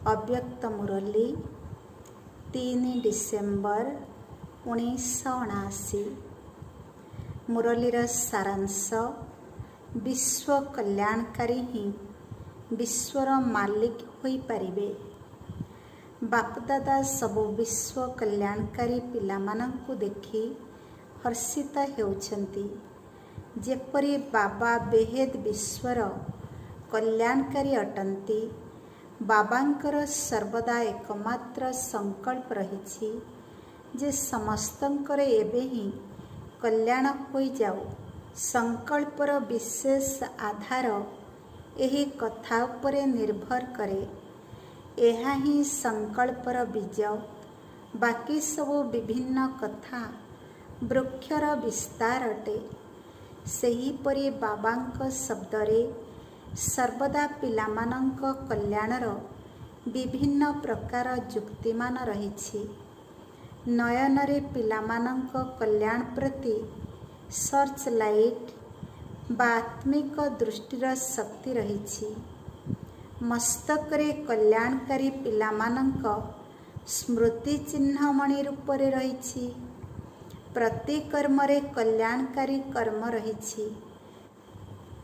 अव्यक्त मुरली 3 डिसेम्बर 1979। मुरलीर सारांश विश्व कल्याणकारी ही विश्वर मालिक होई परिबे। बापदादा सबु विश्व कल्याणकारी पिलामानंकु देखि हर्षित हेउछन्ति। जेपरि बाबा बेहेद विश्वर कल्याणकारी अटंती। बाबांकर सर्वदा एकमात्र संकल्प रहिछि जे समस्तंकर एबे ही कल्याण होई जाऊ। संकल्पर विशेष आधार एही कथा उपरे निर्भर करे। एहा ही संकल्पर बीज। बाकी सबु विभिन्न कथा वृक्षर विस्तार अटे। सेहीपरि बाबांक शब्दरे सर्वदा पिलामानंक कल्याणर विभिन्न प्रकार जुक्तिमान रहिछि। नयनरे पिलामानंक कल्याण प्रति सर्च लाइट बा आत्मिक दृष्टिर शक्ति रहिछि। मस्तकरे कल्याणकारी पिलामानंक स्मृति चिन्हमणि रूपरे रहिछि। प्रति कर्मरे कल्याणकारी कर्म रहिछि।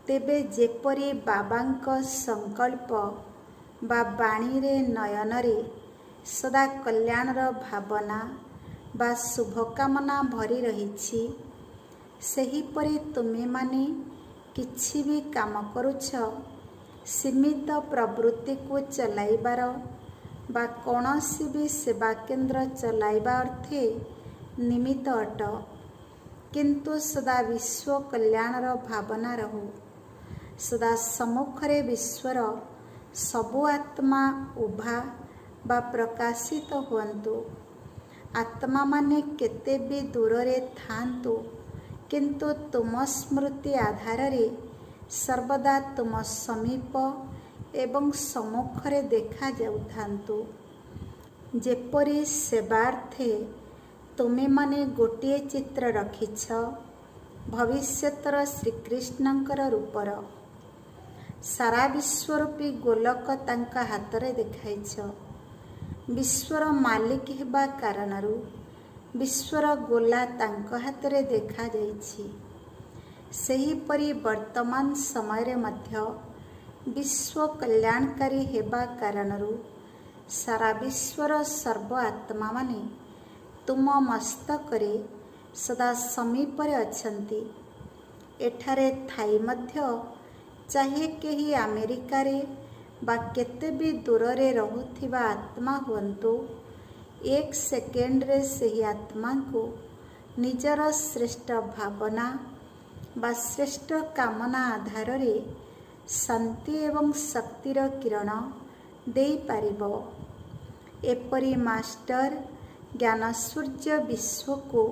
तेबे जेपरि बाबांक संकल्प बा बाणीरे नयनरे सदा कल्याणर भावना बा शुभकामना भरी रहिछि, सेहीपरि तुमे माने किछि भी काम करुछ सीमित प्रवृत्ति को चलाइबार बा कौनसी भी सेवा केंद्र चलाइबा अर्थे निमित्त अट। किंतु सदा विश्व कल्याणर भावना रहु। सदा सम्मुखरे विश्वर सबु आत्मा उभा बा प्रकाशित हुअन्तु। आत्मा माने केते भी दूररे थांतु, किंतु तुम स्मृति आधाररे सर्वदा तुम समीप एवं सम्मुखरे देखा जाउथांतु। जेपरि सेवार्थे तुमे माने गोटिए चित्र रखिछ भविष्यतर श्रीकृष्णंकर रूपर। सारा विश्वरूपी गोलक तांका हातरे देखाइछ। विश्वर मालिक हेबा कारणरू विश्वर गोला तांक हातरे देखा जाइछि। सेहीपरि वर्तमान समय मध्य विश्व कल्याणकारी हेबा कारणरू सारा विश्वर सर्व आत्मा माने तुम मस्तकरे सदा समीपरे अछंती। एठारे थाई मध्य चाहे केही अमेरिकारे बा केते भी दूररे रहुथिबा आत्मा हुअन्तु, एक सेकेंडरे सेही आत्मा को निजर श्रेष्ठ भावना बा श्रेष्ठ कामना आधाररे शांति एवं शक्तिर किरण देई पारिबो। एपरि मास्टर ज्ञान सूर्य विश्व को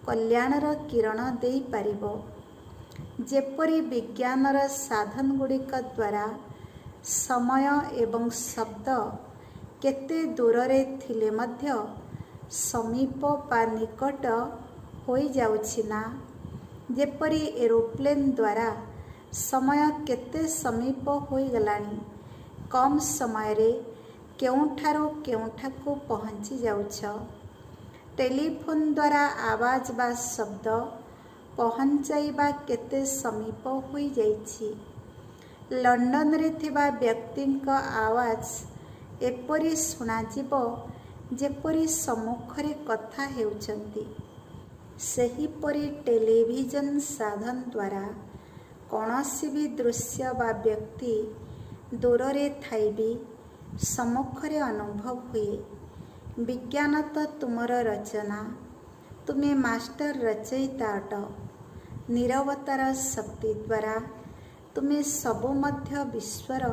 कल्याणर किरण देई पारिबो। जेपरि विज्ञानर साधन गुड़िक द्वारा समय एवं शब्द केते दूररे थिले मध्य समीप बा निकट होई जाउछि ना। जेपरि एरोप्लेन द्वारा समय केते समीप होई गलानी। कम समय रे केउठारो केउठाकू पहुँची जाउछ। टेलीफोन द्वारा आवाज बा शब्द पहुँचाइबा केते समीप होई जाइछि। लंडन रे थिबा व्यक्तिंक आवाज एपरि सुनाजिबो जेपरि सम्मुखरे कथा हेउचंती। सेहीपरि टेलीविजन साधन द्वारा कौनसी भी दृश्य बा व्यक्ति दूररे थाई भी सम्मुखरे अनुभव हुए। विज्ञान तो तुमर रचना, तुमे मास्टर रचयिता अट। निरवतार शक्ति द्वारा तुमे सबु मध्य विश्वर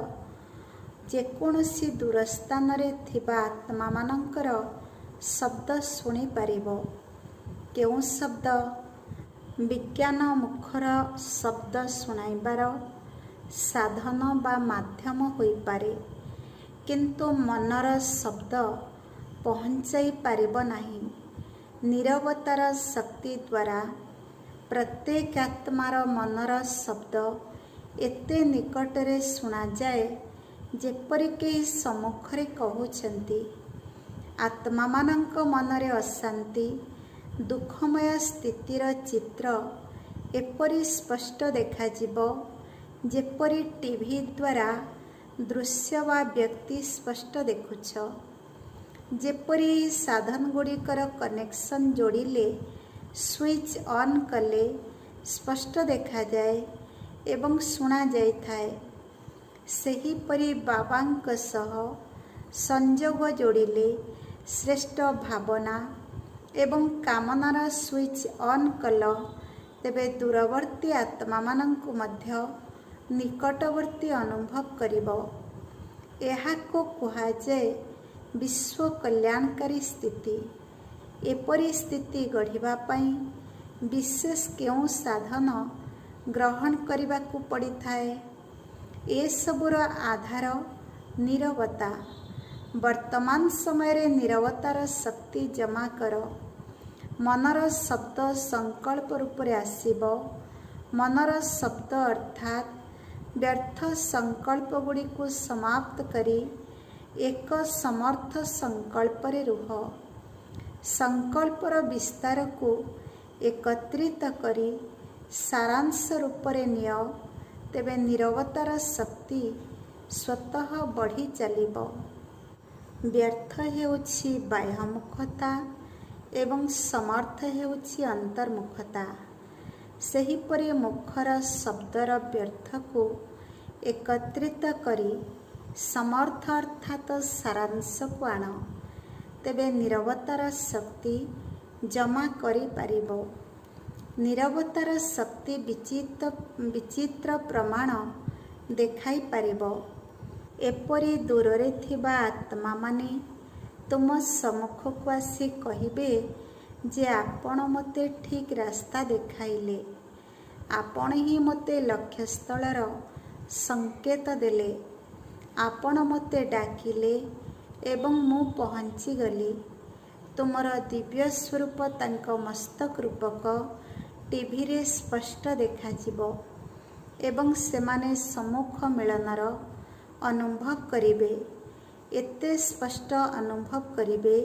जेकोसी दूरस्थान रे थिबा आत्मा मानंकर शब्द शुणी पारिबो। केउ शब्द विज्ञान मुखर शब्द शुणाइबार साधन बा माध्यम होई पारे, किंतु मनर शब्द पहुँचाई पारिबो नाही। निरवतार शक्ति द्वारा प्रत्येक आत्मार मनर शब्द एते निकटरे शुणा जाए ଯେପରି କେହି ସମ୍ମୁଖରେ କହୁଛନ୍ତି। ଆତ୍ମାମାନଙ୍କ ମନରେ ଅଶାନ୍ତି ଦୁଃଖମୟ ସ୍ଥିତିର ଚିତ୍ର ଏପରି ସ୍ପଷ୍ଟ ଦେଖାଯିବ ଯେପରି ଟିଭି ଦ୍ୱାରା ଦୃଶ୍ୟ ବା ବ୍ୟକ୍ତି ସ୍ପଷ୍ଟ ଦେଖୁଛ। ଯେପରି ଏହି ସାଧନଗୁଡ଼ିକର କନେକ୍ସନ୍ ଯୋଡ଼ିଲେ, ସୁଇଚ୍ ଅନ୍ କଲେ ସ୍ପଷ୍ଟ ଦେଖାଯାଏ ଏବଂ ଶୁଣାଯାଇଥାଏ, ସେହିପରି ବାବାଙ୍କ ସହ ସଂଯୋଗ ଯୋଡ଼ିଲେ ଶ୍ରେଷ୍ଠ ଭାବନା ଏବଂ କାମନାର ସୁଇଚ୍ ଅନ୍ କଲ, ତେବେ ଦୂରବର୍ତ୍ତୀ ଆତ୍ମାମାନଙ୍କୁ ମଧ୍ୟ ନିକଟବର୍ତ୍ତୀ ଅନୁଭବ କରିବ। ଏହାକୁ କୁହାଯାଏ ବିଶ୍ୱ କଲ୍ୟାଣକାରୀ ସ୍ଥିତି। ଏପରି ସ୍ଥିତି ଗଢ଼ିବା ପାଇଁ ବିଶେଷ କେଉଁ ସାଧନ ଗ୍ରହଣ କରିବାକୁ ପଡ଼ିଥାଏ? ଏସବୁର ଆଧାର ନୀରବତା। ବର୍ତ୍ତମାନ ସମୟରେ ନୀରବତାର ଶକ୍ତି ଜମା କର। ମନର ଶବ୍ଦ ସଂକଳ୍ପ ରୂପରେ ଆସିବ। ମନର ଶବ୍ଦ ଅର୍ଥାତ୍ ବ୍ୟର୍ଥ ସଂକଳ୍ପଗୁଡ଼ିକୁ ସମାପ୍ତ କରି ଏକ ସମର୍ଥ ସଂକଳ୍ପରେ ରୁହ। ସଂକଳ୍ପର ବିସ୍ତାରକୁ ଏକତ୍ରିତ କରି ସାରାଂଶ ରୂପରେ ନିଅ, ତେବେ ନୀରବତାର ଶକ୍ତି ସ୍ୱତଃ ବଢ଼ି ଚାଲିବ। ବ୍ୟର୍ଥ ହେଉଛି ବାହ୍ୟମୁଖତା ଏବଂ ସମର୍ଥ ହେଉଛି ଅନ୍ତର୍ମୁଖତା। ସେହିପରି ମୁଖର ଶବ୍ଦର ବ୍ୟର୍ଥକୁ ଏକତ୍ରିତ କରି ସମର୍ଥ ଅର୍ଥାତ୍ ସାରାଂଶକୁ ଆଣ, ତେବେ ନୀରବତାର ଶକ୍ତି ଜମା କରିପାରିବ। ନୀରବତାର ଶକ୍ତି ବିଚିତ୍ର ପ୍ରମାଣ ଦେଖାଇପାରିବ। ଏପରି ଦୂରରେ ଥିବା ଆତ୍ମାମାନେ ତୁମ ସମ୍ମୁଖକୁ ଆସି କହିବେ ଯେ ଆପଣ ମୋତେ ଠିକ୍ ରାସ୍ତା ଦେଖାଇଲେ, ଆପଣ ହିଁ ମୋତେ ଲକ୍ଷ୍ୟସ୍ଥଳର ସଂକେତ ଦେଲେ, ଆପଣ ମୋତେ ଡାକିଲେ ଏବଂ ମୁଁ ପହଞ୍ଚିଗଲି। ତୁମର ଦିବ୍ୟ ସ୍ୱରୂପ ତାଙ୍କ ମସ୍ତକ ରୂପକ ଟିଭିରେ ସ୍ପଷ୍ଟ ଦେଖାଯିବ ଏବଂ ସେମାନେ ସମ୍ମୁଖ ମିଳନର ଅନୁଭବ କରିବେ। ଏତେ ସ୍ପଷ୍ଟ ଅନୁଭବ କରିବେ,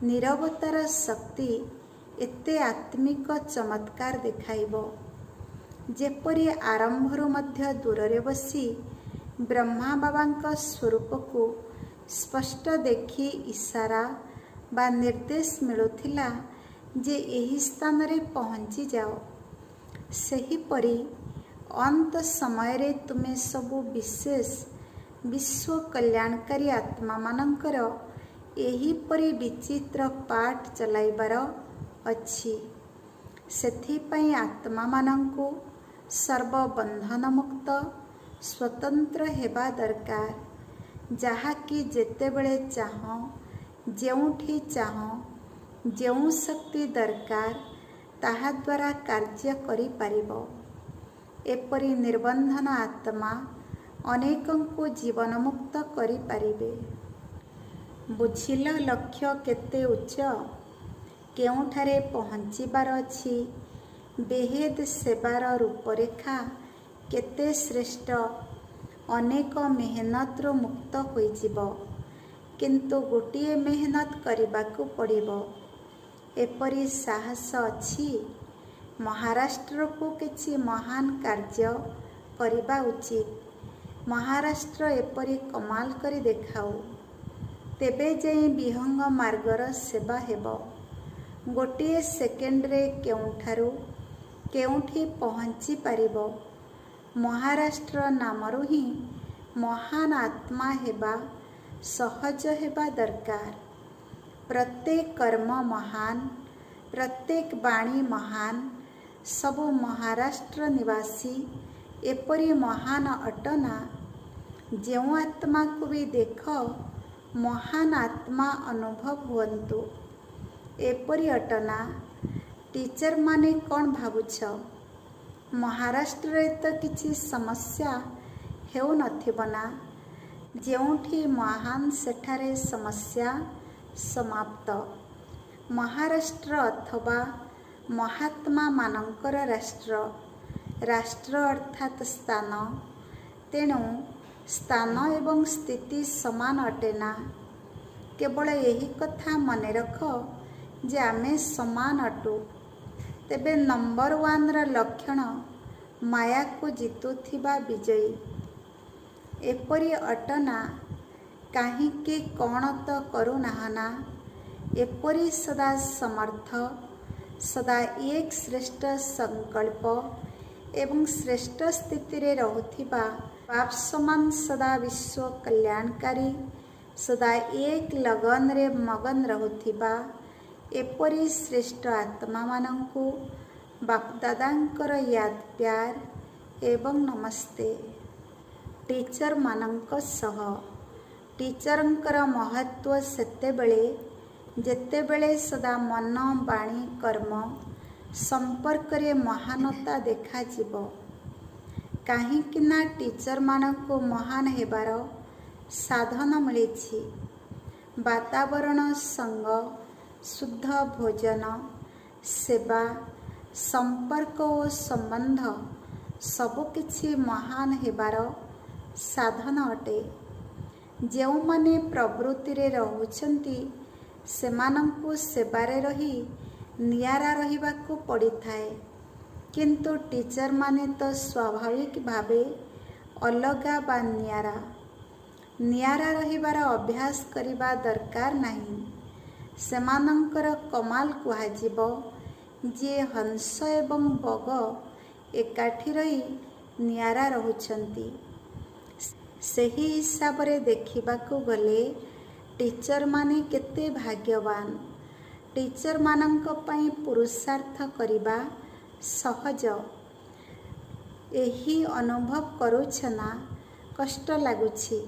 ନୀରବତାର ଶକ୍ତି ଏତେ ଆତ୍ମିକ ଚମତ୍କାର ଦେଖାଇବ, ଯେପରି ଆରମ୍ଭରୁ ମଧ୍ୟ ଦୂରରେ ବସି ବ୍ରହ୍ମା ବାବାଙ୍କ ସ୍ୱରୂପକୁ ସ୍ପଷ୍ଟ ଦେଖି ଇସାରା ବା ନିର୍ଦ୍ଦେଶ ମିଳୁଥିଲା ଯେ ଏହି ସ୍ଥାନରେ ପହଞ୍ଚିଯାଅ। ସେହିପରି ଅନ୍ତ ସମୟରେ ତୁମେ ସବୁ ବିଶେଷ ବିଶ୍ୱ କଲ୍ୟାଣକାରୀ ଆତ୍ମାମାନଙ୍କର ଏହିପରି ବିଚିତ୍ର ପାଠ ଚଲାଇବାର ଅଛି। ସେଥିପାଇଁ ଆତ୍ମାମାନଙ୍କୁ ସର୍ବବନ୍ଧନମୁକ୍ତ ସ୍ୱତନ୍ତ୍ର ହେବା ଦରକାର, ଯାହାକି ଯେତେବେଳେ ଚାହଁ, ଯେଉଁଠି ଚାହଁ, ଯେଉଁ ଶକ୍ତି ଦରକାର ତାହାଦ୍ୱାରା କାର୍ଯ୍ୟ କରିପାରିବ। ଏପରି ନିର୍ବନ୍ଧନ ଆତ୍ମା ଅନେକଙ୍କୁ ଜୀବନମୁକ୍ତ କରିପାରିବେ। ବୁଝିଲ ଲକ୍ଷ୍ୟ କେତେ ଉଚ୍ଚ, କେଉଁଠାରେ ପହଞ୍ଚିବାର ଅଛି। ବେହେଦ ସେବାର ରୂପରେଖା କେତେ ଶ୍ରେଷ୍ଠ। ଅନେକ ମେହନତରୁ ମୁକ୍ତ ହୋଇଯିବ, କିନ୍ତୁ ଗୋଟିଏ ମେହନତ କରିବାକୁ ପଡ଼ିବ। ଏପରି ସାହସ ଅଛି। ମହାରାଷ୍ଟ୍ରକୁ କିଛି ମହାନ କାର୍ଯ୍ୟ କରିବା ଉଚିତ। ମହାରାଷ୍ଟ୍ର ଏପରି କମାଲ କରି ଦେଖାଉ, ତେବେ ଯାଇ ବିହଙ୍ଗ ମାର୍ଗର ସେବା ହେବ। ଗୋଟିଏ ସେକେଣ୍ଡରେ କେଉଁଠାରୁ କେଉଁଠି ପହଞ୍ଚି ପାରିବ। ମହାରାଷ୍ଟ୍ର ନାମରୁ ହିଁ ମହାନ ଆତ୍ମା ହେବା ସହଜ ହେବା ଦରକାର। ପ୍ରତ୍ୟେକ କର୍ମ ମହାନ, ପ୍ରତ୍ୟେକ ବାଣୀ ମହାନ। ସବୁ ମହାରାଷ୍ଟ୍ର ନିବାସୀ ଏପରି ମହାନ ଅଟନା। ଯେଉଁ ଆତ୍ମାକୁ ବି ଦେଖ, ମହାନ ଆତ୍ମା ଅନୁଭବ ହୁଅନ୍ତୁ। ଏପରି ଅଟନା। ଟିଚରମାନେ କ'ଣ ଭାବୁଛ? ମହାରାଷ୍ଟ୍ରରେ ତ କିଛି ସମସ୍ୟା ହେଉନଥିବ ନା? ଯେଉଁଠି ମହାନ ସେଠାରେ ସମସ୍ୟା ସମାପ୍ତ। ମହାରାଷ୍ଟ୍ର ଅଥବା ମହାତ୍ମାମାନଙ୍କର ରାଷ୍ଟ୍ର। ରାଷ୍ଟ୍ର ଅର୍ଥାତ୍ ସ୍ଥାନ। ତେଣୁ ସ୍ଥାନ ଏବଂ ସ୍ଥିତି ସମାନ ଅଟେ ନା। କେବଳ ଏହି କଥା ମନେ ରଖ ଯେ ଆମେ ସମାନ ଅଟୁ। ତେବେ ନମ୍ବର 1ର ଲକ୍ଷଣ ମାୟାକୁ ଜିତୁଥିବା ବିଜୟୀ। ଏପରି ଅଟନା, କାହିଁକି କ'ଣ ତ କରୁନାହ ନା। ଏପରି ସଦା ସମର୍ଥ, ସଦା ଏକ ଶ୍ରେଷ୍ଠ ସଂକଳ୍ପ ଏବଂ ଶ୍ରେଷ୍ଠ ସ୍ଥିତିରେ ରହୁଥିବା ବାପ ସମାନ ସଦା ବିଶ୍ୱ କଲ୍ୟାଣକାରୀ, ସଦା ଏକ ଲଗନରେ ମଗନ ରହୁଥିବା ଏପରି ଶ୍ରେଷ୍ଠ ଆତ୍ମାମାନଙ୍କୁ ବାପଦାଦାଙ୍କର ୟାଦ ପ୍ୟାର ଏବଂ ନମସ୍ତେ। ଟିଚରମାନଙ୍କ ସହ ଟିଚରଙ୍କର ମହତ୍ତ୍ୱ ସେତେବେଳେ ଯେତେବେଳେ ସଦା ମନ, ବାଣୀ, କର୍ମ ସମ୍ପର୍କରେ ମହାନତା ଦେଖାଯିବ। କାହିଁକିନା ଟିଚରମାନଙ୍କୁ ମହାନ ହେବାର ସାଧନ ମିଳିଛି। ବାତାବରଣ, ସଙ୍ଗ, ଶୁଦ୍ଧ ଭୋଜନ, ସେବା, ସମ୍ପର୍କ ଓ ସମ୍ବନ୍ଧ ସବୁକିଛି ମହାନ ହେବାର ସାଧନ ଅଟେ। ଯେଉଁମାନେ ପ୍ରବୃତ୍ତିରେ ରହୁଛନ୍ତି ସେମାନଙ୍କୁ ସେବାରେ ରହି ନିଆରା ରହିବାକୁ ପଡ଼ିଥାଏ। କିନ୍ତୁ ଟିଚରମାନେ ତ ସ୍ୱାଭାବିକ ଭାବେ ଅଲଗା ବା ନିଆରା। ନିଆରା ରହିବାର ଅଭ୍ୟାସ କରିବା ଦରକାର ନାହିଁ। ସେମାନଙ୍କର କମାଲ କୁହାଯିବ ଯିଏ ହଂସ ଏବଂ ବଗ ଏକାଠି ରହି ନିଆରା ରହୁଛନ୍ତି। ସେହି ହିସାବରେ ଦେଖିବାକୁ ଗଲେ ଟିଚରମାନେ କେତେ ଭାଗ୍ୟବାନ। ଟିଚରମାନଙ୍କ ପାଇଁ ପୁରୁଷାର୍ଥ କରିବା ସହଜ। ଏହି ଅନୁଭବ କରୁଛ ନା କଷ୍ଟ ଲାଗୁଛି।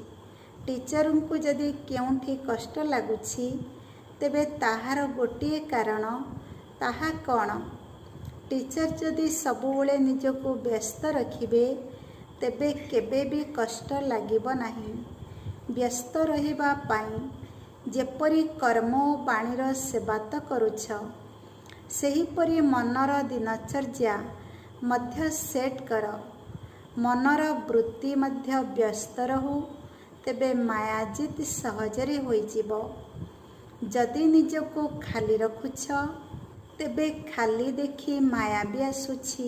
ଟିଚରଙ୍କୁ ଯଦି କେଉଁଠି କଷ୍ଟ ଲାଗୁଛି ତେବେ ତାହାର ଗୋଟିଏ କାରଣ। ତାହା କ'ଣ? ଟିଚର ଯଦି ସବୁବେଳେ ନିଜକୁ ବ୍ୟସ୍ତ ରଖିବେ ତେବେ କେବେ ବି କଷ୍ଟ ଲାଗିବ ନାହିଁ। ବ୍ୟସ୍ତ ରହିବା ପାଇଁ ଯେପରି କର୍ମ ଓ ବାଣୀର ସେବା ତ କରୁଛ, ସେହିପରି ମନର ଦିନଚର୍ଯ୍ୟା ମଧ୍ୟ ସେଟ୍ କର। ମନର ବୃତ୍ତି ମଧ୍ୟ ବ୍ୟସ୍ତ ରହୁ, ତେବେ ମାୟାଜିତ ସହଜରେ ହୋଇଯିବ। ଯଦି ନିଜକୁ ଖାଲି ରଖୁଛ ତେବେ ଖାଲି ଦେଖି ମାୟା ବି ଆସୁଛି।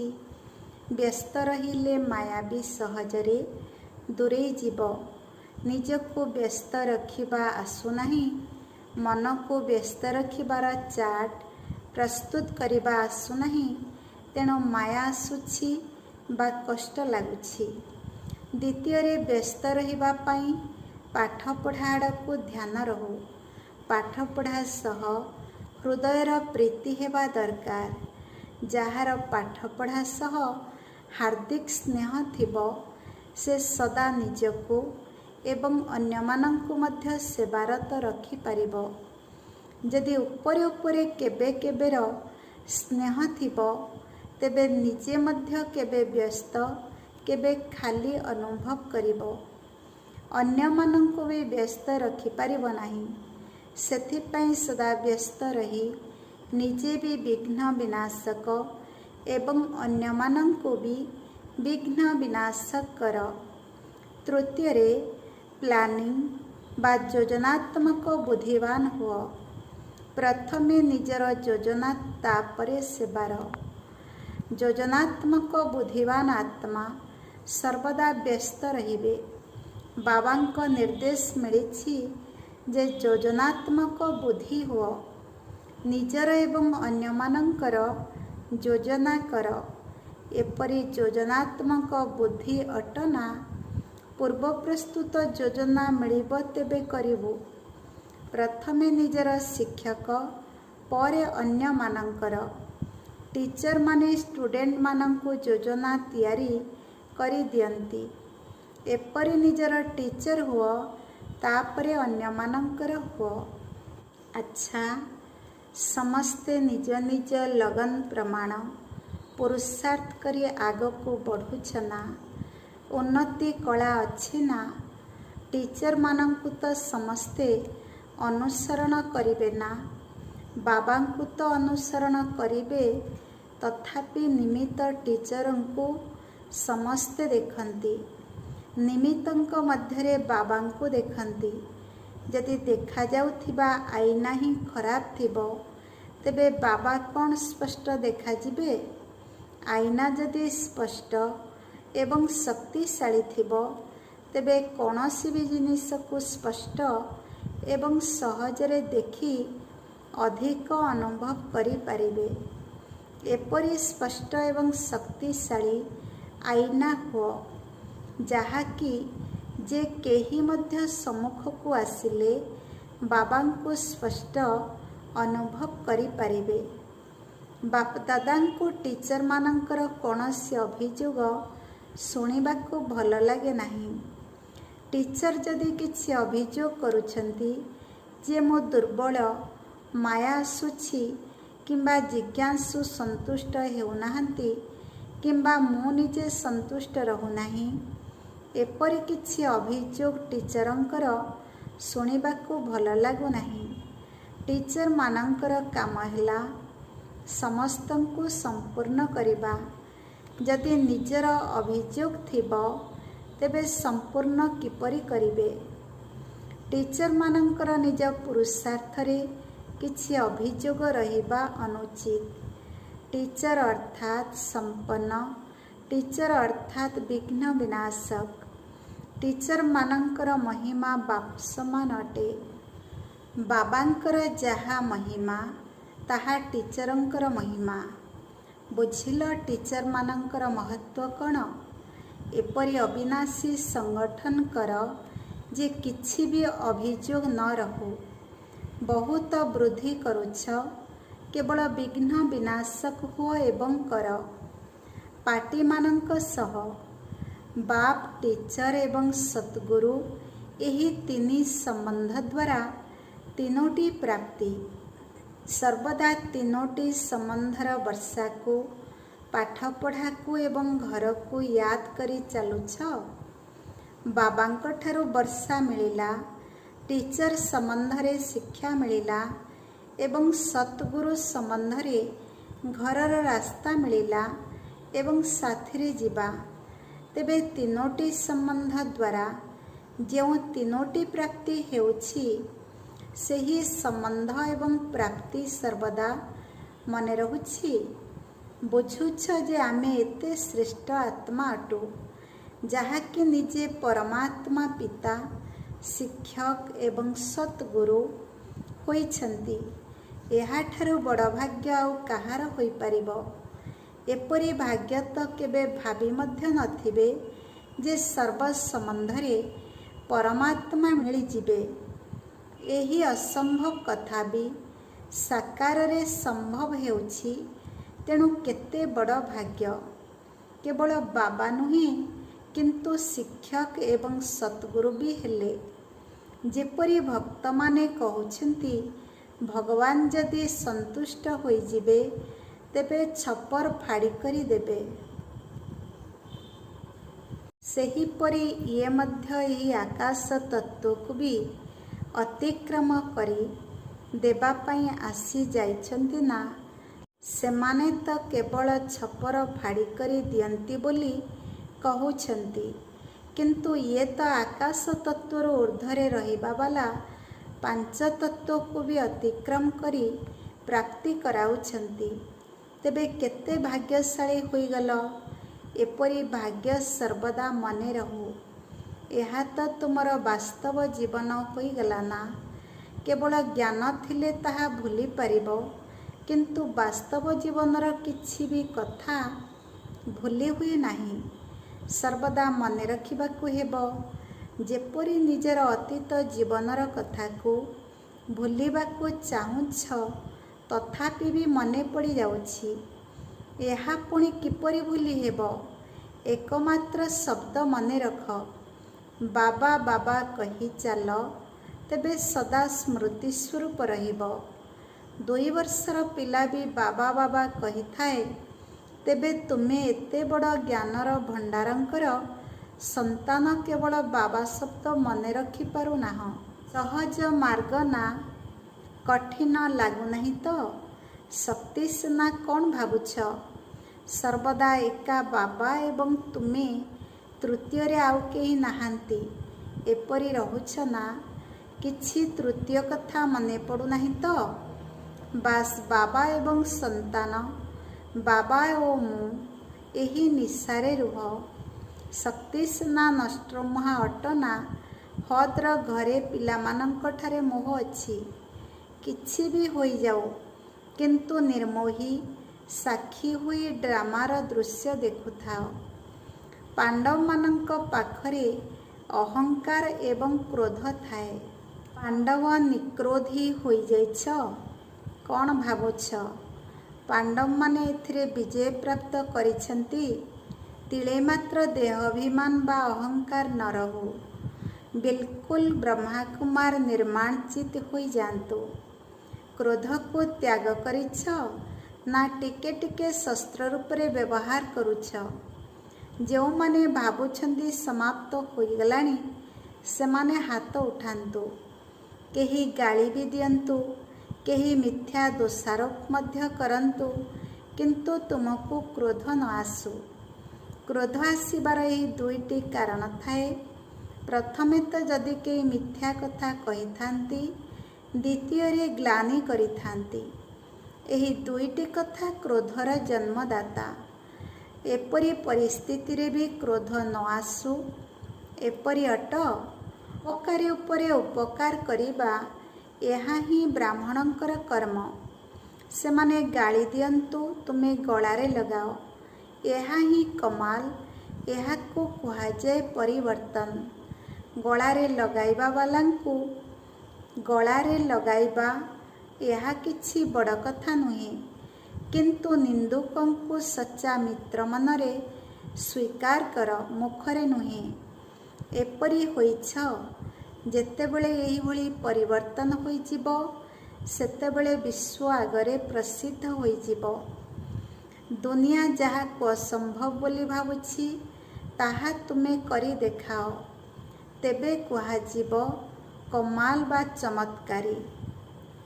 ବ୍ୟସ୍ତ ରହିଲେ ମାୟା ବି ସହଜରେ ଦୂରେଇ ଯିବ। ନିଜକୁ ବ୍ୟସ୍ତ ରଖିବା ଆସୁନାହିଁ, ମନକୁ ବ୍ୟସ୍ତ ରଖିବାର ଚାର୍ଟ ପ୍ରସ୍ତୁତ କରିବା ଆସୁନାହିଁ, ତେଣୁ ମାୟା ଆସୁଛି ବା କଷ୍ଟ ଲାଗୁଛି। ଦ୍ୱିତୀୟରେ, ବ୍ୟସ୍ତ ରହିବା ପାଇଁ ପାଠପଢ଼ା ଆଡ଼କୁ ଧ୍ୟାନ ରହୁ। ପାଠପଢ଼ା ସହ ହୃଦୟର ପ୍ରୀତି ହେବା ଦରକାର। ଯାହାର ପାଠପଢ଼ା ସହ ହାର୍ଦ୍ଦିକ ସ୍ନେହ ଥିବ ସେ ସଦା ନିଜକୁ ଏବଂ ଅନ୍ୟମାନଙ୍କୁ ମଧ୍ୟ ସେବାରତ ରଖିପାରିବ। ଯଦି ଉପରେ ଉପରେ କେବେ କେବେର ସ୍ନେହ ଥିବ ତେବେ ନିଜେ ମଧ୍ୟ କେବେ ବ୍ୟସ୍ତ, କେବେ ଖାଲି ଅନୁଭବ କରିବ। ଅନ୍ୟମାନଙ୍କୁ ବି ବ୍ୟସ୍ତ ରଖିପାରିବ ନାହିଁ। ସେଥିପାଇଁ ସଦା ବ୍ୟସ୍ତ ରହି ନିଜେ ବି ବିଘ୍ନ ବିନାଶକ ଏବଂ ଅନ୍ୟମାନଙ୍କୁ ବି ବିଘ୍ନ ବିନାଶକ କର। ତୃତୀୟରେ, ପ୍ଲାନିଂ ବା ଯୋଜନାତ୍ମକ ବୁଦ୍ଧିମାନ ହୁଅ। ପ୍ରଥମେ ନିଜର ଯୋଜନା, ତାପରେ ସେବାର। ଯୋଜନାତ୍ମକ ବୁଦ୍ଧିମାନ ଆତ୍ମା ସର୍ବଦା ବ୍ୟସ୍ତ ରହିବେ। ବାବାଙ୍କ ନିର୍ଦ୍ଦେଶ ମିଳିଛି ଯେ ଯୋଜନାତ୍ମକ ବୁଦ୍ଧି ହୁଅ। ନିଜର ଏବଂ ଅନ୍ୟମାନଙ୍କର ଯୋଜନା କର। ଏପରି ଯୋଜନାତ୍ମକ ବୁଦ୍ଧି ଅଟନା। ପୂର୍ବ ପ୍ରସ୍ତୁତ ଯୋଜନା ମିଳିବ ତେବେ କରିବୁ। ପ୍ରଥମେ ନିଜର ଶିକ୍ଷକ, ପରେ ଅନ୍ୟମାନଙ୍କର। ଟିଚରମାନେ ଷ୍ଟୁଡେଣ୍ଟମାନଙ୍କୁ ଯୋଜନା ତିଆରି କରିଦିଅନ୍ତି। ଏପରି ନିଜର ଟିଚର ହୁଅ, ତାପରେ ଅନ୍ୟମାନଙ୍କର ହୁଅ। ଆଚ୍ଛା, ସମସ୍ତେ ନିଜ ନିଜ ଲଗନ ପ୍ରମାଣ ପୁରୁଷାର୍ଥ କରି ଆଗକୁ ବଢ଼ୁଛ ନା? ଉନ୍ନତି କଳା ଅଛି ନା? ଟିଚରମାନଙ୍କୁ ତ ସମସ୍ତେ ଅନୁସରଣ କରିବେ ନା? ବାବାଙ୍କୁ ତ ଅନୁସରଣ କରିବେ, ତଥାପି ନିମିତ୍ତ ଟିଚରଙ୍କୁ ସମସ୍ତେ ଦେଖନ୍ତି। ନିମିତ୍ତଙ୍କ ମଧ୍ୟରେ ବାବାଙ୍କୁ ଦେଖନ୍ତି। ଯଦି ଦେଖାଯାଉଥିବା ଆଇନା ହିଁ ଖରାପ ଥିବ, ତେବେ ବାବା କ'ଣ ସ୍ପଷ୍ଟ ଦେଖାଯିବେ? ଆଇନା ଯଦି ସ୍ପଷ୍ଟ ଏବଂ ଶକ୍ତିଶାଳୀ ଥିବ, ତେବେ କୌଣସି ବି ଜିନିଷକୁ ସ୍ପଷ୍ଟ ଏବଂ ସହଜରେ ଦେଖି ଅଧିକ ଅନୁଭବ କରିପାରିବେ। ଏପରି ସ୍ପଷ୍ଟ ଏବଂ ଶକ୍ତିଶାଳୀ ଆଇନା ହୁଅ, ଯାହାକି ଯେ କେହି ମଧ୍ୟ ସମ୍ମୁଖକୁ ଆସିଲେ ବାବାଙ୍କୁ ସ୍ପଷ୍ଟ ଅନୁଭବ କରିପାରିବେ। ବାପଦାଦାଙ୍କୁ ଟିଚରମାନଙ୍କର କୌଣସି ଅଭିଯୋଗ ଶୁଣିବାକୁ ଭଲ ଲାଗେ ନାହିଁ। ଟିଚର ଯଦି କିଛି ଅଭିଯୋଗ କରୁଛନ୍ତି ଯେ ମୁଁ ଦୁର୍ବଳ, ମାୟା ଆସୁଛି, କିମ୍ବା ଜିଜ୍ଞାସୁ ସନ୍ତୁଷ୍ଟ ହେଉନାହାନ୍ତି, କିମ୍ବା ମୁଁ ନିଜେ ସନ୍ତୁଷ୍ଟ ରହୁନାହିଁ, ଏପରି କିଛି ଅଭିଯୋଗ ଟିଚରଙ୍କର ଶୁଣିବାକୁ ଭଲ ଲାଗୁନାହିଁ। ଟିଚରମାନଙ୍କର କାମ ହେଲା ସମସ୍ତଙ୍କୁ ସମ୍ପୂର୍ଣ୍ଣ କରିବା। ଯଦି ନିଜର ଅଭିଯୋଗ ଥିବ, ତେବେ ସମ୍ପୂର୍ଣ୍ଣ କିପରି କରିବେ? ଟିଚରମାନଙ୍କର ନିଜ ପୁରୁଷାର୍ଥରେ କିଛି ଅଭିଯୋଗ ରହିବା ଅନୁଚିତ। ଟିଚର ଅର୍ଥାତ୍ ସମ୍ପନ୍ନ, ଟିଚର ଅର୍ଥାତ୍ ବିଘ୍ନ ବିନାଶକ। ଟିଚରମାନଙ୍କର ମହିମା ବାପ ସମାନ ଅଟେ। ବାବାଙ୍କର ଯାହା ମହିମା, ତାହା ଟିଚରଙ୍କର ମହିମା। ବୁଝିଲ ଟିଚରମାନଙ୍କର ମହତ୍ଵ କ'ଣ? ଏପରି ଅବିନାଶୀ ସଂଗଠନ କର ଯେ କିଛି ବି ଅଭିଯୋଗ ନ ରହୁ। ବହୁତ ବୃଦ୍ଧି କରୁଛ, କେବଳ ବିଘ୍ନ ବିନାଶକ ହୁଅ ଏବଂ କର। ପାର୍ଟିମାନଙ୍କ ସହ ବାପ, ଟିଚର ଏବଂ ସଦ୍ଗୁରୁ, ଏହି ତିନି ସମ୍ବନ୍ଧ ଦ୍ୱାରା ତିନୋଟି ପ୍ରାପ୍ତି। ସର୍ବଦା ତିନୋଟି ସମ୍ବନ୍ଧର ବର୍ଷାକୁ, ପାଠପଢ଼ାକୁ ଏବଂ ଘରକୁ ୟାଦ କରି ଚାଲୁଛ। ବାବାଙ୍କଠାରୁ ବର୍ଷା ମିଳିଲା, ଟିଚର ସମ୍ବନ୍ଧରେ ଶିକ୍ଷା ମିଳିଲା ଏବଂ ସଦ୍ଗୁରୁ ସମ୍ବନ୍ଧରେ ଘରର ରାସ୍ତା ମିଳିଲା ଏବଂ ସାଥିରେ ଯିବା। ତେବେ ତିନୋଟି ସମ୍ବନ୍ଧ ଦ୍ୱାରା ଯେଉଁ ତିନୋଟି ପ୍ରାପ୍ତି ହେଉଛି, ସେହି ସମ୍ବନ୍ଧ ଏବଂ ପ୍ରାପ୍ତି ସର୍ବଦା ମନେ ରହୁଛି। ବୁଝୁଛ ଯେ ଆମେ ଏତେ ଶ୍ରେଷ୍ଠ ଆତ୍ମା ଅଟୁ, ଯାହାକି ନିଜେ ପରମାତ୍ମା ପିତା, ଶିକ୍ଷକ ଏବଂ ସଦ୍ଗୁରୁ ହୋଇଛନ୍ତି। ଏହାଠାରୁ ବଡ଼ ଭାଗ୍ୟ ଆଉ କାହାର ହୋଇପାରିବ? ଏପରି ଭାଗ୍ୟ ତ କେବେ ଭାବି ମଧ୍ୟ ନଥିବେ ଯେ ସର୍ବ ସମ୍ବନ୍ଧରେ ପରମାତ୍ମା ମିଳିଯିବେ। ଏହି ଅସମ୍ଭବ କଥା ବି ସାକାରରେ ସମ୍ଭବ ହେଉଛି। ତେଣୁ କେତେ ବଡ଼ ଭାଗ୍ୟ! କେବଳ ବାବା ନୁହେଁ, କିନ୍ତୁ ଶିକ୍ଷକ ଏବଂ ସଦ୍ଗୁରୁ ବି ହେଲେ। ଯେପରି ଭକ୍ତମାନେ କହୁଛନ୍ତି, ଭଗବାନ ଯଦି ସନ୍ତୁଷ୍ଟ ହୋଇଯିବେ, ତେବେ ଛପର ଫାଡ଼ି କରି ଦେବେ। ସେହିପରି ଇଏ ମଧ୍ୟ ଏହି ଆକାଶ ତତ୍ତ୍ୱକୁ ବି ଅତିକ୍ରମ କରି ଦେବା ପାଇଁ ଆସି ଯାଇଛନ୍ତି ନା। ସେମାନେ ତ କେବଳ ଛପର ଫାଡ଼ି କରି ଦିଅନ୍ତି ବୋଲି କହୁଛନ୍ତି, କିନ୍ତୁ ଇଏ ତ ଆକାଶ ତତ୍ତ୍ୱରୁ ଉର୍ଦ୍ଧ୍ୱରେ ରହିବା ବାଲା ପାଞ୍ଚ ତତ୍ତ୍ୱକୁ ବି ଅତିକ୍ରମ କରି ପ୍ରାପ୍ତି କରାଉଛନ୍ତି। ତେବେ କେତେ ଭାଗ୍ୟଶାଳୀ ହୋଇଗଲ! ଏପରି ଭାଗ୍ୟ ସର୍ବଦା ମନେ ରହୁ। ଏହା ତ ତୁମର ବାସ୍ତବ ଜୀବନ ହୋଇଗଲା ନା। କେବଳ ଜ୍ଞାନ ଥିଲେ ତାହା ଭୁଲି ପାରିବ, କିନ୍ତୁ ବାସ୍ତବ ଜୀବନର କିଛି ବି କଥା ଭୁଲି ହୁଏ ନାହିଁ। ସର୍ବଦା ମନେ ରଖିବାକୁ ହେବ। ଯେପରି ନିଜର ଅତୀତ ଜୀବନର କଥାକୁ ଭୁଲିବାକୁ ଚାହୁଁଛ, ତଥାପି ବି ମନେ ପଡ଼ିଯାଉଛି। ଏହା ପୁଣି କିପରି ଭୁଲି ହେବ? ଏକମାତ୍ର ଶବ୍ଦ ମନେ ରଖ, ବାବା ବାବା କହି ଚାଲ, ତେବେ ସଦା ସ୍ମୃତି ସ୍ୱରୂପ ରହିବ। 2 ବର୍ଷର ପିଲା ବି ବାବା ବାବା କହିଥାଏ, ତେବେ ତୁମେ ଏତେ ବଡ଼ ଜ୍ଞାନର ଭଣ୍ଡାରଙ୍କର ସନ୍ତାନ କେବଳ ବାବା ଶବ୍ଦ ମନେ ରଖିପାରୁନାହଁ। ସହଜ ମାର୍ଗ ନା? କଠିନ ଲାଗୁନାହିଁ ତ? ଶକ୍ତି ସିନା କ'ଣ ଭାବୁଛ? ସର୍ବଦା ଏକା ବାବା ଏବଂ ତୁମେ ତୃତୀୟରେ ଆଉ କେହି ନାହାନ୍ତି ଏପରି ରହୁଛ ନା? କିଛି ତୃତୀୟ କଥା ମନେ ପଡ଼ୁନାହିଁ ତ? ବାସ୍ ବାବା ଏବଂ ସନ୍ତାନ, ବାବା ଓ ମୁଁ ଏହି ନିଶାରେ ରୁହ। ଶକ୍ତି ସିନା ନଷ୍ଟମୋହା ଅଟନା। ହଦ୍ର ଘରେ ପିଲାମାନଙ୍କଠାରେ ମୋହ ଅଛି। କିଛି ବି ହୋଇଯାଉ, କିନ୍ତୁ ନିର୍ମୋହୀ ସାକ୍ଷୀ ହୋଇ ଡ୍ରାମାର ଦୃଶ୍ୟ ଦେଖୁଥାଅ। ପାଣ୍ଡବମାନଙ୍କ ପାଖରେ ଅହଙ୍କାର ଏବଂ କ୍ରୋଧ ଥାଏ। ପାଣ୍ଡବ ନିକ୍ରୋଧୀ ହୋଇଯାଇଛ। କ'ଣ ଭାବୁଛ ପାଣ୍ଡବମାନେ ଏଥିରେ ବିଜୟ ପ୍ରାପ୍ତ କରିଛନ୍ତି? ତିଳେ ମାତ୍ର ଦେହାଭିମାନ ବା ଅହଙ୍କାର ନ ରହୁ। ବିଲକୁଲ ବ୍ରହ୍ମାକୁମାର ନିର୍ମାଣଚିତ ହୋଇଯାଆନ୍ତୁ। କ୍ରୋଧକୁ ତ୍ୟାଗ କରିଛ ନା ଟିକେ ଟିକେ ଶସ୍ତ୍ର ରୂପରେ ବ୍ୟବହାର କରୁଛ? ଯେଉଁମାନେ ଭାବୁଛନ୍ତି ସମାପ୍ତ ହୋଇଗଲାଣି ସେମାନେ ହାତ ଉଠାନ୍ତୁ। କେହି ଗାଳି ବି ଦିଅନ୍ତୁ, କେହି ମିଥ୍ୟା ଦୋଷାରୋପ ମଧ୍ୟ କରନ୍ତୁ, କିନ୍ତୁ ତୁମକୁ କ୍ରୋଧ ନ ଆସୁ। କ୍ରୋଧ ଆସିବାର ଏହି ଦୁଇଟି କାରଣ ଥାଏ। ପ୍ରଥମେ ତ ଯଦି କେହି ମିଥ୍ୟା କଥା କହିଥାନ୍ତି, ଦ୍ୱିତୀୟରେ ଗ୍ଳାନି କରିଥାନ୍ତି। ଏହି ଦୁଇଟି କଥା କ୍ରୋଧର ଜନ୍ମଦାତା। ଏପରି ପରିସ୍ଥିତିରେ ବି କ୍ରୋଧ ନ ଆସୁ ଏପରି ଅଟ। ଉପକାରୀ ଉପରେ ଉପକାର କରିବା ଏହା ହିଁ ବ୍ରାହ୍ମଣଙ୍କର କର୍ମ। ସେମାନେ ଗାଳି ଦିଅନ୍ତୁ, ତୁମେ ଗଳାରେ ଲଗାଅ। ଏହା ହିଁ କମାଲ। ଏହାକୁ କୁହାଯାଏ ପରିବର୍ତ୍ତନ। ଗଳାରେ ଲଗାଇବା ବାଲାଙ୍କୁ ଗଳାରେ ଲଗାଇବା ଏହା କିଛି ବଡ଼ କଥା ନୁହେଁ, କିନ୍ତୁ ନିନ୍ଦୁକଙ୍କୁ ସଚ୍ଚା ମିତ୍ର ମନରେ ସ୍ୱୀକାର କର, ମୁଖରେ ନୁହେଁ। ଏପରି ହୋଇଛ। ଯେତେବେଳେ ଏହିଭଳି ପରିବର୍ତ୍ତନ ହୋଇଯିବ, ସେତେବେଳେ ବିଶ୍ୱ ଆଗରେ ପ୍ରସିଦ୍ଧ ହୋଇଯିବ। ଦୁନିଆ ଯାହାକୁ ଅସମ୍ଭବ ବୋଲି ଭାବୁଛି ତାହା ତୁମେ କରି ଦେଖାଅ, ତେବେ କୁହାଯିବ କମାଲ ବା ଚମତ୍କାରୀ।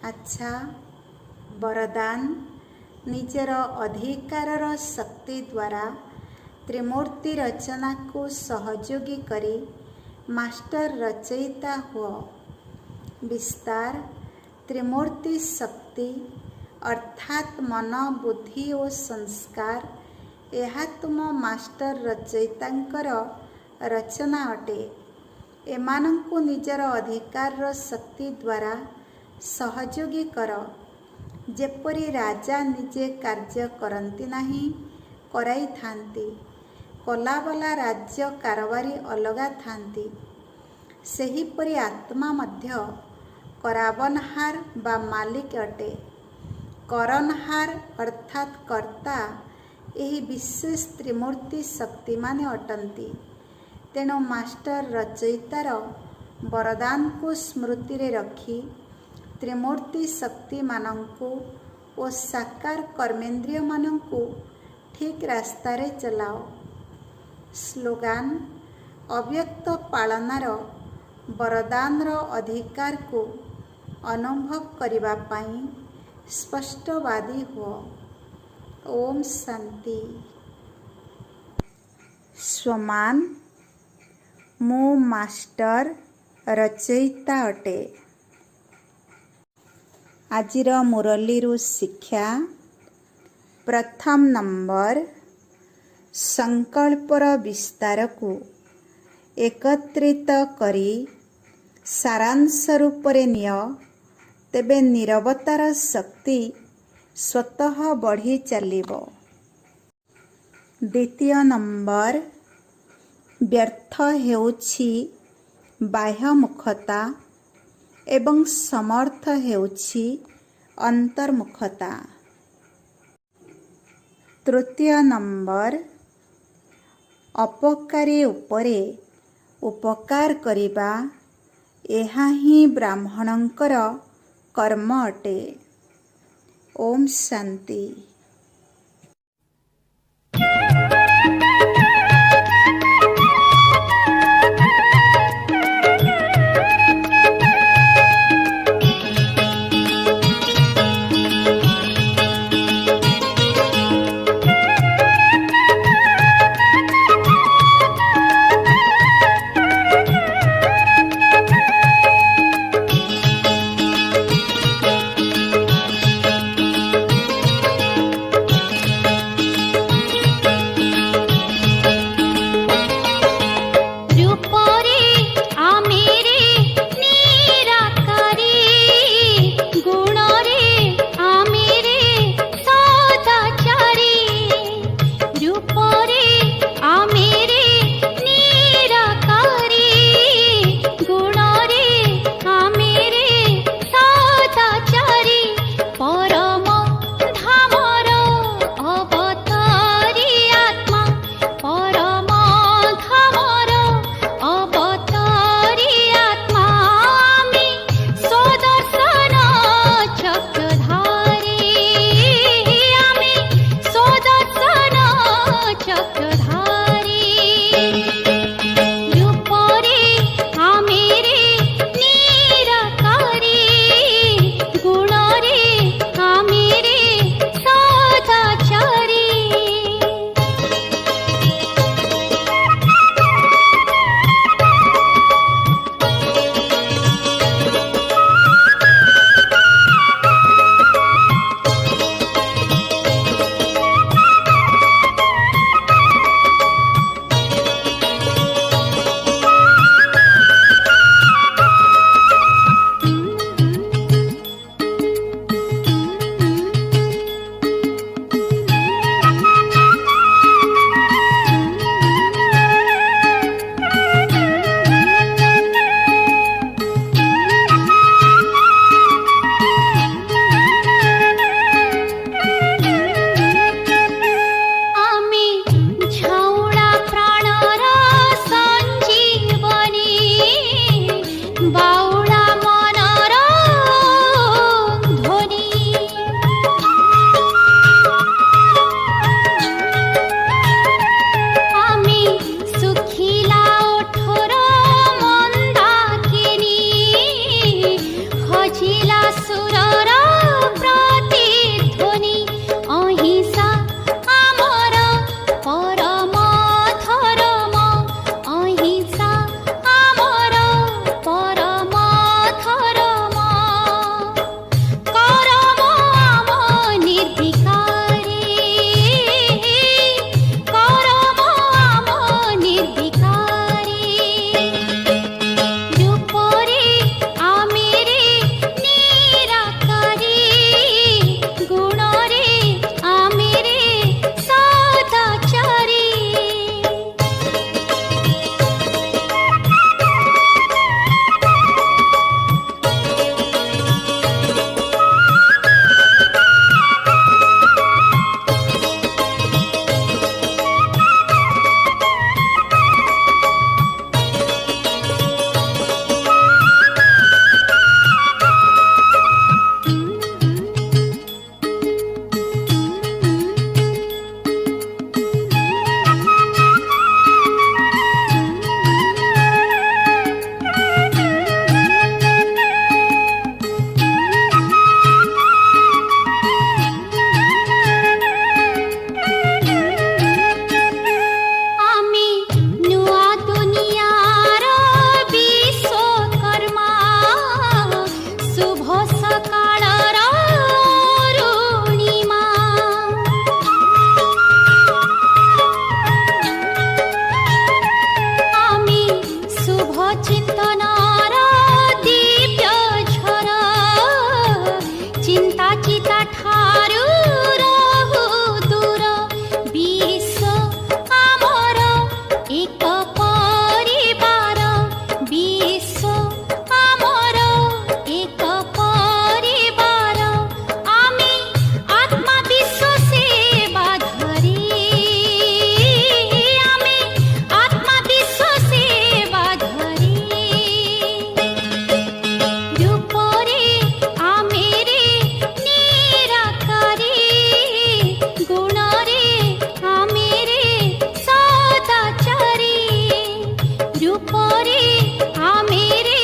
ଆଚ୍ଛା, ବରଦାନ। ନିଜର ଅଧିକାରର ଶକ୍ତି ଦ୍ୱାରା ତ୍ରିମୂର୍ତ୍ତି ରଚନାକୁ ସହଯୋଗୀ କରି ମାଷ୍ଟର ରଚୟିତା ହୁଅ। ବିସ୍ତାର। ତ୍ରିମୂର୍ତ୍ତି ଶକ୍ତି ଅର୍ଥାତ୍ ମନ, ବୁଦ୍ଧି ଓ ସଂସ୍କାର, ଏହା ତୁମ ମାଷ୍ଟର ରଚୟିତାଙ୍କର ରଚନା ଅଟେ। ଏମାନଙ୍କୁ ନିଜର ଅଧିକାରର ଶକ୍ତି ଦ୍ୱାରା ସହଯୋଗୀ କର। ଯେପରି ରାଜା ନିଜେ କାର୍ଯ୍ୟ କରନ୍ତି ନାହିଁ, କରାଇଥାନ୍ତି। କଲାବାଲା ରାଜ୍ୟ କାରବାରୀ ଅଲଗା ଥାନ୍ତି। ସେହିପରି ଆତ୍ମା ମଧ୍ୟ କରାବନହାର ବା ମାଲିକ ଅଟେ। କରନହାର ଅର୍ଥାତ୍ କର୍ତ୍ତା ଏହି ବିଶେଷ ତ୍ରିମୂର୍ତ୍ତି ଶକ୍ତିମାନେ ଅଟନ୍ତି। ତେଣୁ ମାଷ୍ଟର ରଚୟିତାର ବରଦାନକୁ ସ୍ମୃତିରେ ରଖି ତ୍ରିମୂର୍ତ୍ତି ଶକ୍ତିମାନଙ୍କୁ ଓ ସାକାର କର୍ମେନ୍ଦ୍ରିୟମାନଙ୍କୁ ଠିକ୍ ରାସ୍ତାରେ ଚଲାଅ। ସ୍ଲୋଗାନ। ଅବ୍ୟକ୍ତ ପାଳନାର ବରଦାନର ଅଧିକାରକୁ ଅନୁଭବ କରିବା ପାଇଁ ସ୍ପଷ୍ଟବାଦୀ ହୁଅ। ଓମ୍ ଶାନ୍ତି। ସ୍ୱମାନ। ମୁଁ ମାଷ୍ଟର ରଚୟିତା ଅଟେ। ଆଜିର ମୁରଲୀରୁ ଶିକ୍ଷା। ପ୍ରଥମ ନମ୍ବର। ସଂକଳ୍ପର ବିସ୍ତାରକୁ ଏକତ୍ରିତ କରି ସାରାଂଶ ରୂପରେ ନିଅ, ତେବେ ନୀରବତାର ଶକ୍ତି ସ୍ୱତଃ ବଢ଼ି ଚାଲିବ। ଦ୍ୱିତୀୟ ନମ୍ବର। ବ୍ୟର୍ଥ ହେଉଛି ବାହ୍ୟମୁଖତା ଏବଂ ସମର୍ଥ ହେଉଛି ଅନ୍ତର୍ମୁଖତା। ତୃତୀୟ ନମ୍ବର। ଅପକାରୀ ଉପରେ ଉପକାର କରିବା, ଏହା ହିଁ ବ୍ରାହ୍ମଣଙ୍କର କର୍ମ ଅଟେ। ଓମ୍ ଶାନ୍ତି। रूपरे आमेरे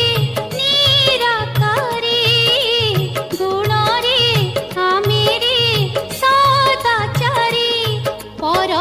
निराकारी गुणरे आमेरे सदाचारी पर